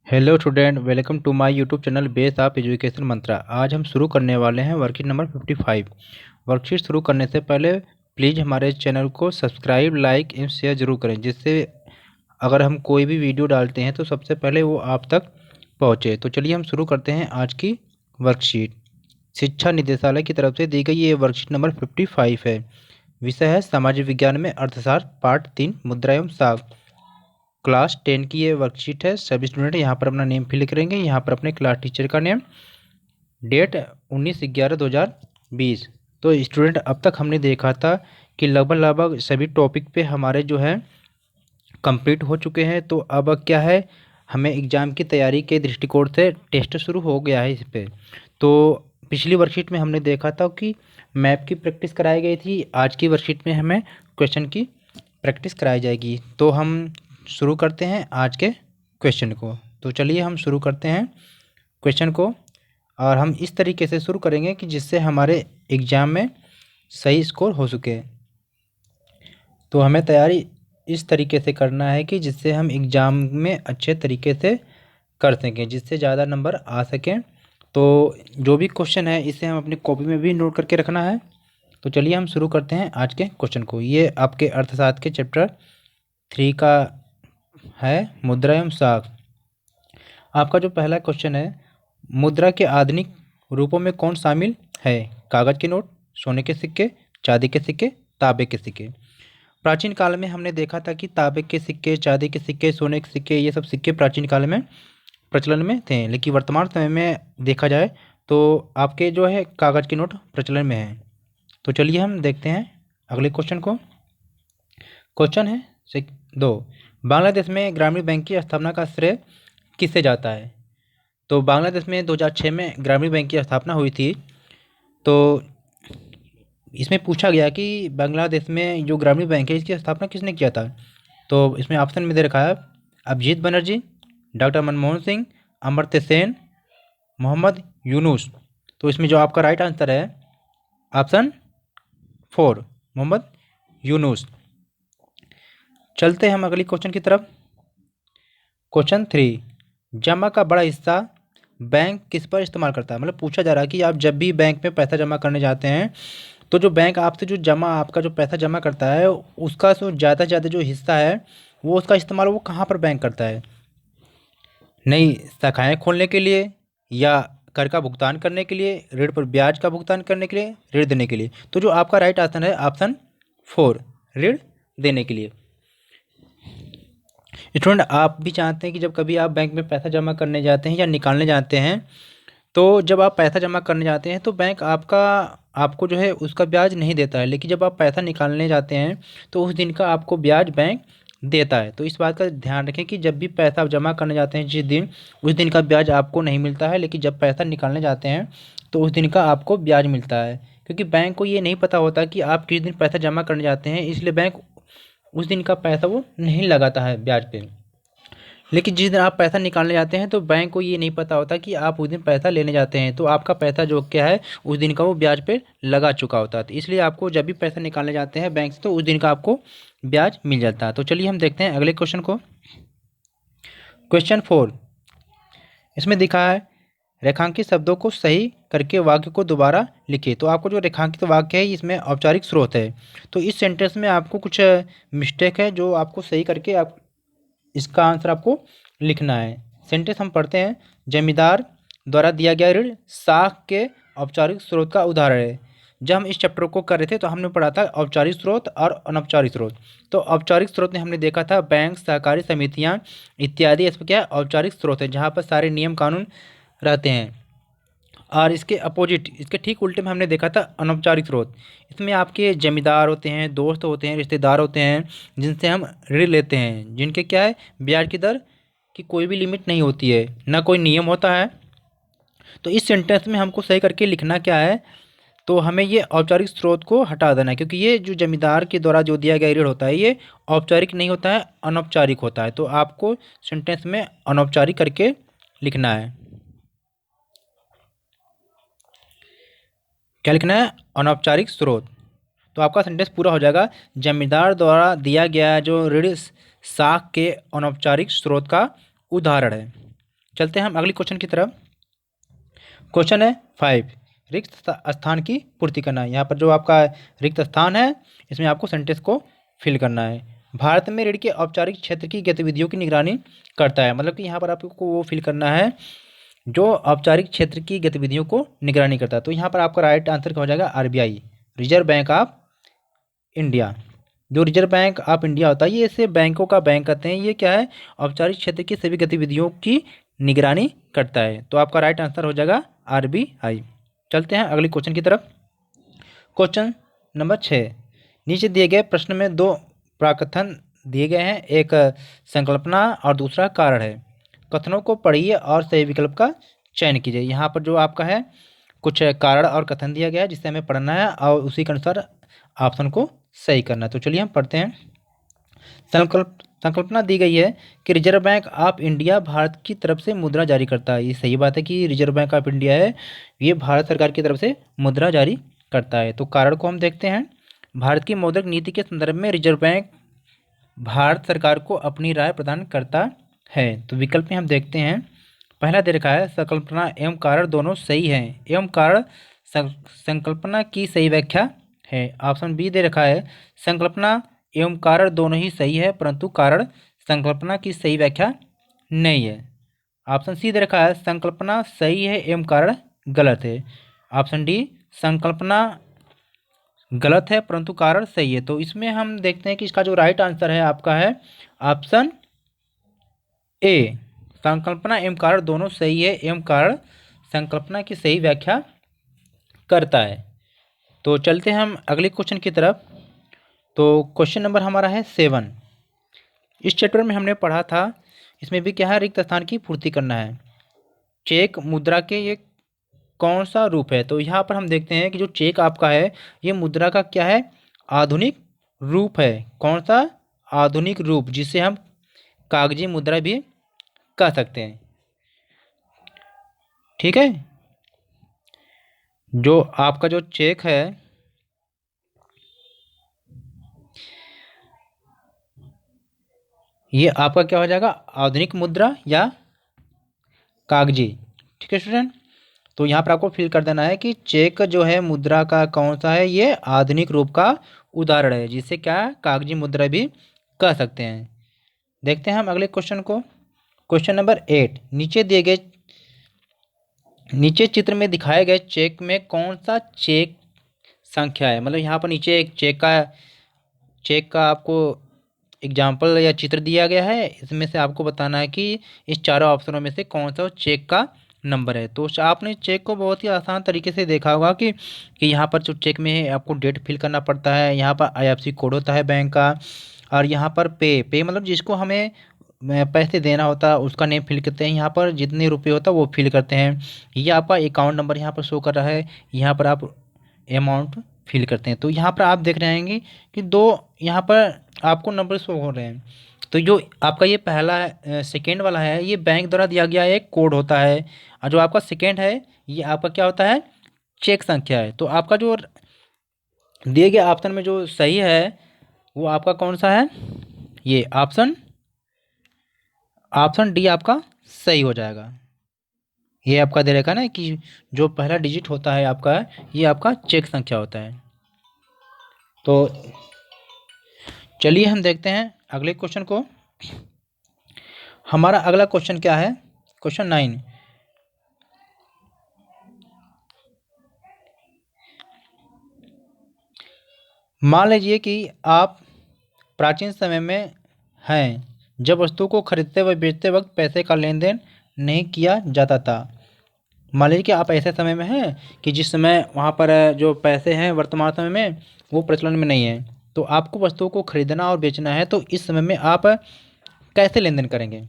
Hello student, welcome to my YouTube channel base of education Mantra. आज हम शुरू करने वाले हैं वर्कशीट नंबर 55। वर्कशीट शुरू करने से पहले प्लीज़ हमारे चैनल को सब्सक्राइब, लाइक एंड शेयर जरूर करें, जिससे अगर हम कोई भी वीडियो डालते हैं तो सबसे पहले वो आप तक पहुँचे। तो चलिए हम शुरू करते हैं आज की वर्कशीट। शिक्षा निदेशालय की तरफ से दी गई ये वर्कशीट नंबर 55 है। विषय है सामाजिक विज्ञान में अर्थशास्त्र, पार्ट 3, मुद्रा एवं साख। क्लास 10 की ये वर्कशीट है। सभी स्टूडेंट यहाँ पर अपना नेम फिल करेंगे, यहाँ पर अपने क्लास टीचर का नेम, डेट 19/11/2020। तो स्टूडेंट अब तक हमने देखा था कि लगभग सभी टॉपिक पे हमारे जो है कंप्लीट हो चुके हैं। तो अब क्या है, हमें एग्ज़ाम की तैयारी के दृष्टिकोण से टेस्ट शुरू हो गया है इस पे। तो पिछली वर्कशीट में हमने देखा था कि मैप की प्रैक्टिस कराई गई थी। आज की वर्कशीट में हमें क्वेश्चन की प्रैक्टिस कराई जाएगी। तो हम शुरू करते हैं आज के क्वेश्चन को। तो चलिए हम शुरू करते हैं क्वेश्चन को, और हम इस तरीके से शुरू करेंगे कि जिससे हमारे एग्ज़ाम में सही स्कोर हो सके। तो हमें तैयारी इस तरीके से करना है कि जिससे हम एग्ज़ाम में अच्छे तरीके से कर सकें, जिससे ज़्यादा नंबर आ सकें। तो जो भी क्वेश्चन है इसे हम अपनी कॉपी में भी नोट करके रखना है। तो चलिए हम शुरू करते हैं आज के क्वेश्चन को। ये आपके अर्थशास्त्र के चैप्टर 3 का है, मुद्रा एवं साख। आपका जो पहला क्वेश्चन है, मुद्रा के आधुनिक रूपों में कौन शामिल है? कागज के नोट, सोने के सिक्के, चांदी के सिक्के, तांबे के सिक्के। प्राचीन काल में हमने देखा था कि तांबे के सिक्के, चांदी के सिक्के, सोने के सिक्के, ये सब सिक्के प्राचीन काल में प्रचलन में थे। लेकिन वर्तमान समय में देखा जाए तो आपके जो है कागज के नोट प्रचलन में हैं। तो चलिए हम देखते हैं अगले क्वेश्चन को। क्वेश्चन है 2, बांग्लादेश में ग्रामीण बैंक की स्थापना का श्रेय किससे जाता है? तो बांग्लादेश में 2006 में ग्रामीण बैंक की स्थापना हुई थी। तो इसमें पूछा गया कि बांग्लादेश में जो ग्रामीण बैंक है इसकी स्थापना किसने किया था? तो इसमें ऑप्शन में दे रखा है अभिजीत बनर्जी, डॉक्टर मनमोहन सिंह, अमर्त्य सेन, मोहम्मद यूनुस। तो इसमें जो आपका राइट आंसर है ऑप्शन 4, मोहम्मद यूनुस। चलते हैं हम अगली क्वेश्चन की तरफ। क्वेश्चन 3, जमा का बड़ा हिस्सा बैंक किस पर इस्तेमाल करता है? मतलब पूछा जा रहा है कि आप जब भी बैंक में पैसा जमा करने जाते हैं तो जो बैंक आपसे जो जमा आपका जो पैसा जमा करता है उसका जो ज़्यादा से ज़्यादा जो हिस्सा है वो उसका इस्तेमाल वो कहाँ पर बैंक करता है? नई शाखाएं खोलने के लिए, या कर का भुगतान करने के लिए, ऋण पर ब्याज का भुगतान करने के लिए, ऋण देने के लिए। तो जो आपका राइट आंसर है ऑप्शन 4, ऋण देने के लिए। स्टूडेंट, आप भी चाहते हैं कि जब कभी आप बैंक में पैसा जमा करने जाते हैं या निकालने जाते हैं, तो जब आप पैसा जमा करने जाते हैं तो बैंक आपको जो है उसका ब्याज नहीं देता है, लेकिन जब आप पैसा निकालने जाते हैं तो उस दिन का आपको ब्याज बैंक देता है। तो इस बात का ध्यान रखें कि जब भी पैसा आप जमा करने जाते हैं जिस दिन, उस दिन का ब्याज आपको नहीं मिलता है, लेकिन जब पैसा निकालने जाते हैं तो उस दिन का आपको ब्याज मिलता है। क्योंकि बैंक को ये नहीं पता होता कि आप किस दिन पैसा जमा करने जाते हैं, इसलिए बैंक उस दिन का पैसा वो नहीं लगाता है ब्याज पे। लेकिन जिस दिन आप पैसा निकालने जाते हैं तो बैंक को ये नहीं पता होता कि आप उस दिन पैसा लेने जाते हैं, तो आपका पैसा जो क्या है उस दिन का वो ब्याज पे लगा चुका होता है। तो इसलिए आपको जब भी पैसा निकालने जाते हैं बैंक से तो उस दिन का आपको ब्याज मिल जाता है। तो चलिए हम देखते हैं अगले क्वेश्चन को। क्वेश्चन 4, इसमें दिखा है रेखांकित शब्दों को सही करके वाक्य को दोबारा लिखिए। तो आपको जो रेखांकित वाक्य है इसमें औपचारिक स्रोत है। तो इस सेंटेंस में आपको कुछ मिस्टेक है जो आपको सही करके आप इसका आंसर आपको लिखना है। सेंटेंस हम पढ़ते हैं, जमींदार द्वारा दिया गया ऋण साख के औपचारिक स्रोत का उदाहरण है। जब हम इस चैप्टर को कर रहे थे तो हमने पढ़ा था औपचारिक स्रोत और अनौपचारिक स्रोत। तो औपचारिक स्रोत में हमने देखा था बैंक, सहकारी समितियां इत्यादि, इसमें क्या औपचारिक स्रोत है जहाँ पर सारे नियम कानून रहते हैं। और इसके अपोजिट, इसके ठीक उल्टे में हमने देखा था अनौपचारिक स्रोत। इसमें आपके जमींदार होते हैं, दोस्त होते हैं, रिश्तेदार होते हैं जिनसे हम ऋण लेते हैं, जिनके क्या है ब्याज की दर की कोई भी लिमिट नहीं होती है, ना कोई नियम होता है। तो इस सेंटेंस में हमको सही करके लिखना क्या है, तो हमें ये औपचारिक स्रोत को हटा देना है, क्योंकि ये जो जमींदार के द्वारा जो दिया गया ऋण होता है ये औपचारिक नहीं होता है, अनौपचारिक होता है। तो आपको सेंटेंस में अनौपचारिक करके लिखना है। क्या लिखना है? अनौपचारिक स्रोत। तो आपका सेंटेंस पूरा हो जाएगा, जमींदार द्वारा दिया गया जो ऋण साख के अनौपचारिक स्रोत का उदाहरण है। चलते हैं हम अगली क्वेश्चन की तरफ। क्वेश्चन है 5, रिक्त स्थान की पूर्ति करना है। यहाँ पर जो आपका रिक्त स्थान है इसमें आपको सेंटेंस को फिल करना है। भारत में ऋण के औपचारिक क्षेत्र की गतिविधियों की निगरानी करता है, मतलब कि यहाँ पर आपको वो फिल करना है जो औपचारिक क्षेत्र की गतिविधियों को निगरानी करता है। तो यहाँ पर आपका राइट आंसर क्या हो जाएगा, RBI, reserve bank of India. जो रिजर्व बैंक ऑफ इंडिया होता है ये इसे बैंकों का बैंक कहते हैं। ये क्या है, औपचारिक क्षेत्र की सभी गतिविधियों की निगरानी करता है। तो आपका राइट आंसर हो जाएगा आरबीआई। चलते हैं अगले क्वेश्चन की तरफ। क्वेश्चन नंबर 6, नीचे दिए गए प्रश्न में दो प्राकथन दिए गए हैं, एक संकल्पना और दूसरा कारण है। कथनों को पढ़िए और सही विकल्प का चयन कीजिए। यहाँ पर जो आपका है कुछ कारण और कथन दिया गया है जिससे हमें पढ़ना है और उसी के अनुसार ऑप्शन को सही करना है। तो चलिए हम पढ़ते हैं। संकल्पना दी गई है कि reserve bank of India Bharat की तरफ से मुद्रा जारी करता है। ये सही बात है कि रिजर्व बैंक ऑफ इंडिया है ये भारत सरकार की तरफ से मुद्रा जारी करता है। तो कारण को हम देखते हैं। भारत की मौद्रिक नीति के संदर्भ में रिजर्व बैंक भारत सरकार को अपनी राय प्रदान करता है। तो विकल्प में हम देखते हैं। पहला दे रखा है संकल्पना एवं कारण दोनों सही हैं एवं कारण संकल्पना की सही व्याख्या है। ऑप्शन बी दे रखा है संकल्पना एवं कारण दोनों ही सही है परंतु कारण संकल्पना की सही व्याख्या नहीं है। ऑप्शन सी दे रखा है संकल्पना सही है एवं कारण गलत है। ऑप्शन डी संकल्पना गलत है परंतु कारण सही है। तो इसमें हम देखते हैं कि इसका जो राइट आंसर है आपका है ऑप्शन ए, संकल्पना एवं कारण दोनों सही है एवं कारण संकल्पना की सही व्याख्या करता है। तो चलते हैं हम अगले क्वेश्चन की तरफ। तो क्वेश्चन नंबर हमारा है 7। इस चैप्टर में हमने पढ़ा था, इसमें भी क्या है, रिक्त स्थान की पूर्ति करना है। चेक मुद्रा के ये कौन सा रूप है। तो यहाँ पर हम देखते हैं कि जो चेक आपका है ये मुद्रा का क्या है, आधुनिक रूप है। कौन सा, आधुनिक रूप, जिसे हम कागजी मुद्रा भी कह सकते हैं। ठीक है, जो आपका जो चेक है ये आपका क्या हो जाएगा, आधुनिक मुद्रा या कागजी। ठीक है स्टूडेंट, तो यहाँ पर आपको फिल कर देना है कि चेक जो है मुद्रा का कौन सा है, ये आधुनिक रूप का उदाहरण है जिसे क्या कागजी मुद्रा भी कह सकते हैं। देखते हैं हम अगले क्वेश्चन को। क्वेश्चन नंबर 8, नीचे चित्र में दिखाए गए चेक में कौन सा चेक संख्या है। मतलब यहाँ पर नीचे एक चेक का आपको एग्जाम्पल या चित्र दिया गया है, इसमें से आपको बताना है कि इस चारों ऑप्शनों में से कौन सा चेक का नंबर है। तो आपने चेक को बहुत ही आसान तरीके से देखा होगा कि यहाँ पर जो चेक में है आपको डेट फिल करना पड़ता है, यहाँ पर आईएफएससी कोड होता है बैंक का, और यहाँ पर पे मतलब जिसको हमें पैसे देना होता है उसका नेम फिल करते हैं, यहाँ पर जितने रुपये होता है वो फिल करते हैं। ये आपका अकाउंट नंबर यहाँ पर शो कर रहा है, यहाँ पर आप अमाउंट फिल करते हैं। तो यहाँ पर आप देख रहे हैं कि दो यहाँ पर आपको नंबर शो हो रहे हैं। तो जो आपका ये पहला सेकेंड वाला है ये बैंक द्वारा दिया गया एक कोड होता है, और जो आपका सेकेंड है ये आपका क्या होता है, चेक संख्या है। तो आपका जो दिए गए ऑप्शन में जो सही है वो आपका कौन सा है, ये ऑप्शन डी आपका सही हो जाएगा। ये आपका दे रखा ना कि जो पहला डिजिट होता है आपका ये आपका चेक संख्या होता है। तो चलिए हम देखते हैं अगले क्वेश्चन को। हमारा अगला क्वेश्चन क्या है, क्वेश्चन 9। मान लीजिए कि आप प्राचीन समय में हैं जब वस्तु को खरीदते व बेचते वक्त पैसे का लेन देन नहीं किया जाता था। मान लीजिए कि आप ऐसे समय में हैं कि जिस समय वहाँ पर जो पैसे हैं वर्तमान समय में वो प्रचलन में नहीं है, तो आपको वस्तुओं को खरीदना और बेचना है। तो इस समय में आप कैसे लेन देन करेंगे।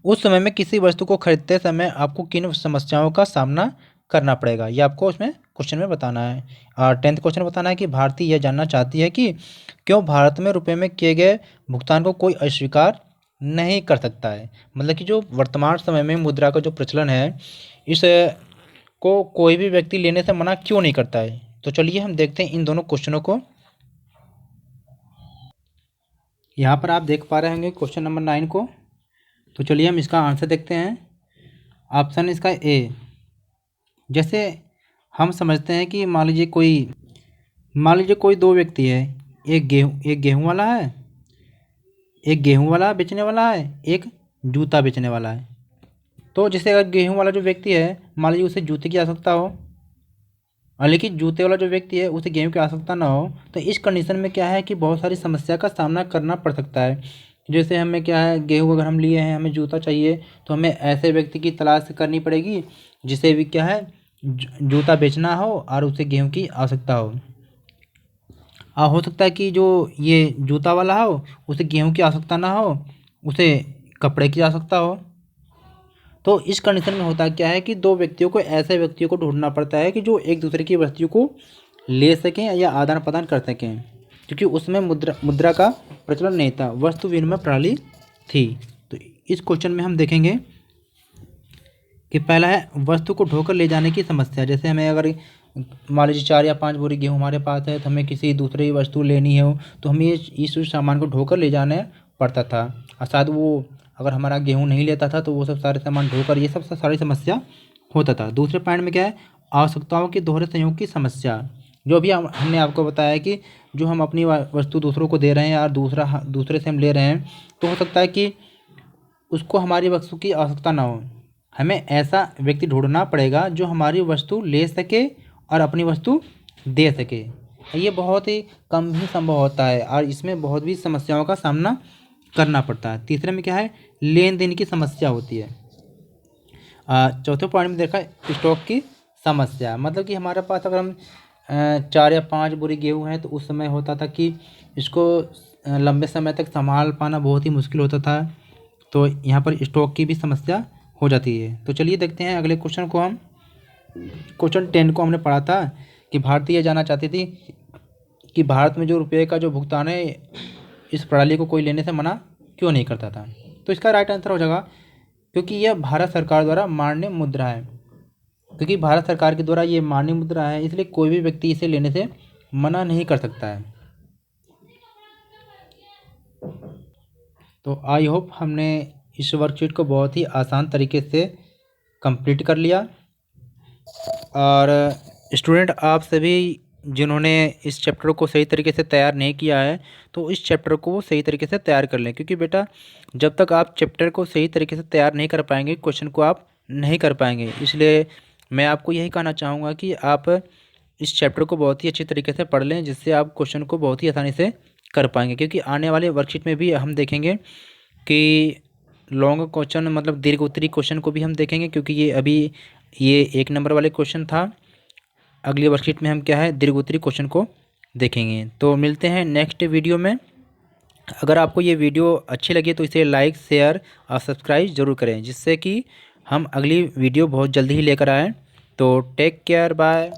उस समय में किसी वस्तु को खरीदते समय आपको किन समस्याओं का सामना करना पड़ेगा, ये आपको उसमें क्वेश्चन में बताना है। और 10th क्वेश्चन बताना है कि भारती यह जानना चाहती है कि क्यों भारत में रुपए में किए गए भुगतान को कोई अस्वीकार नहीं कर सकता है। मतलब कि जो वर्तमान समय में मुद्रा का जो प्रचलन है इस को कोई भी व्यक्ति लेने से मना क्यों नहीं करता है। तो चलिए हम देखते हैं इन दोनों क्वेश्चनों को। यहाँ पर आप देख पा रहे होंगे क्वेश्चन नंबर 9 को। तो चलिए हम इसका आंसर देखते हैं। ऑप्शन इसका ए। जैसे हम समझते हैं कि मान लीजिए कोई दो व्यक्ति है, एक गेहूं वाला है, एक गेहूं वाला बेचने वाला है, एक जूता बेचने वाला है। तो जैसे अगर गेहूं वाला जो व्यक्ति है, मान लीजिए उसे जूते की आवश्यकता हो, और लेकिन जूते वाला जो व्यक्ति है उसे गेहूं की आवश्यकता ना हो, तो इस कंडीशन में क्या है कि बहुत सारी समस्या का सामना करना पड़ सकता है। जैसे हमें क्या है, गेहूं अगर हम लिए हैं, हमें जूता चाहिए, तो हमें ऐसे व्यक्ति की तलाश करनी पड़ेगी जिसे भी क्या है जूता बेचना हो और उसे गेहूं की आवश्यकता हो। हो सकता है कि जो ये जूता वाला हो उसे गेहूं की आवश्यकता ना हो, उसे कपड़े की आवश्यकता हो। तो इस कंडीशन में होता क्या है कि दो व्यक्तियों को, ऐसे व्यक्तियों को ढूंढना पड़ता है कि जो एक दूसरे की वस्तु को ले सकें या आदान प्रदान कर सकें, क्योंकि उसमें मुद्रा का प्रचलन नहीं था, वस्तु विनिमय प्रणाली थी। तो इस क्वेश्चन में हम देखेंगे कि पहला है वस्तु को ढोकर ले जाने की समस्या। जैसे हमें अगर मान लीजिए 4 या 5 बोरी गेहूँ हमारे पास है, तो हमें किसी दूसरी वस्तु लेनी है, तो हमें इस सामान को ढोकर ले जाना पड़ता था, और शायद वो अगर हमारा गेहूँ नहीं लेता था तो वो सब सारे सामान ढोकर, ये सब सारी समस्या होता था। दूसरे पॉइंट में क्या है, आवश्यकताओं के दोहरे संयोग की समस्या। जो भी हमने आपको बताया कि जो हम अपनी वस्तु दूसरों को दे रहे हैं और दूसरे से हम ले रहे हैं, तो हो सकता है कि उसको हमारी वस्तु की आवश्यकता ना हो। हमें ऐसा व्यक्ति ढूंढना पड़ेगा जो हमारी वस्तु ले सके और अपनी वस्तु दे सके। ये बहुत ही कम ही संभव होता है और इसमें बहुत भी समस्याओं का सामना करना पड़ता है। तीसरे में क्या है, लेन देन की समस्या होती है। चौथे पॉइंट में देखा स्टॉक की समस्या, मतलब कि हमारे पास अगर हम 4 या 5 बोरी गेहूँ हैं, तो उस समय होता था कि इसको लंबे समय तक संभाल पाना बहुत ही मुश्किल होता था, तो यहाँ पर स्टॉक की भी समस्या हो जाती है। तो चलिए देखते हैं अगले क्वेश्चन को। हम क्वेश्चन 10 को हमने पढ़ा था कि भारतीय जानना चाहती थी कि भारत में जो रुपये का जो भुगतान है, इस प्रणाली को कोई लेने से मना क्यों नहीं करता था। तो इसका राइट आंसर हो जाएगा क्योंकि यह भारत सरकार द्वारा मान्य मुद्रा है। क्योंकि भारत सरकार के द्वारा ये मान्य मुद्रा है, इसलिए कोई भी व्यक्ति इसे लेने से मना नहीं कर सकता है। तो आई होप हमने इस वर्कशीट को बहुत ही आसान तरीके से कंप्लीट कर लिया। और स्टूडेंट, आप सभी जिन्होंने इस चैप्टर को सही तरीके से तैयार नहीं किया है, तो इस चैप्टर को सही तरीके से तैयार कर लें, क्योंकि बेटा जब तक आप चैप्टर को सही तरीके से तैयार नहीं कर पाएंगे, क्वेश्चन को आप नहीं कर पाएंगे। इसलिए मैं आपको यही कहना चाहूँगा कि आप इस चैप्टर को बहुत ही अच्छी तरीके से पढ़ लें, जिससे आप क्वेश्चन को बहुत ही आसानी से कर पाएंगे। क्योंकि आने वाले वर्कशीट में भी हम देखेंगे कि लॉन्ग क्वेश्चन, मतलब दीर्घ उत्तरी क्वेश्चन को भी हम देखेंगे, क्योंकि ये 1 नंबर वाले क्वेश्चन था। अगली वर्कशीट में हम क्या है, दीर्घ उत्तरी क्वेश्चन को देखेंगे। तो मिलते हैं नेक्स्ट वीडियो में। अगर आपको ये वीडियो अच्छी लगी तो इसे लाइक, शेयर और सब्सक्राइब ज़रूर करें, जिससे कि हम अगली वीडियो बहुत जल्दी ही लेकर आएँ। तो टेक केयर, बाय।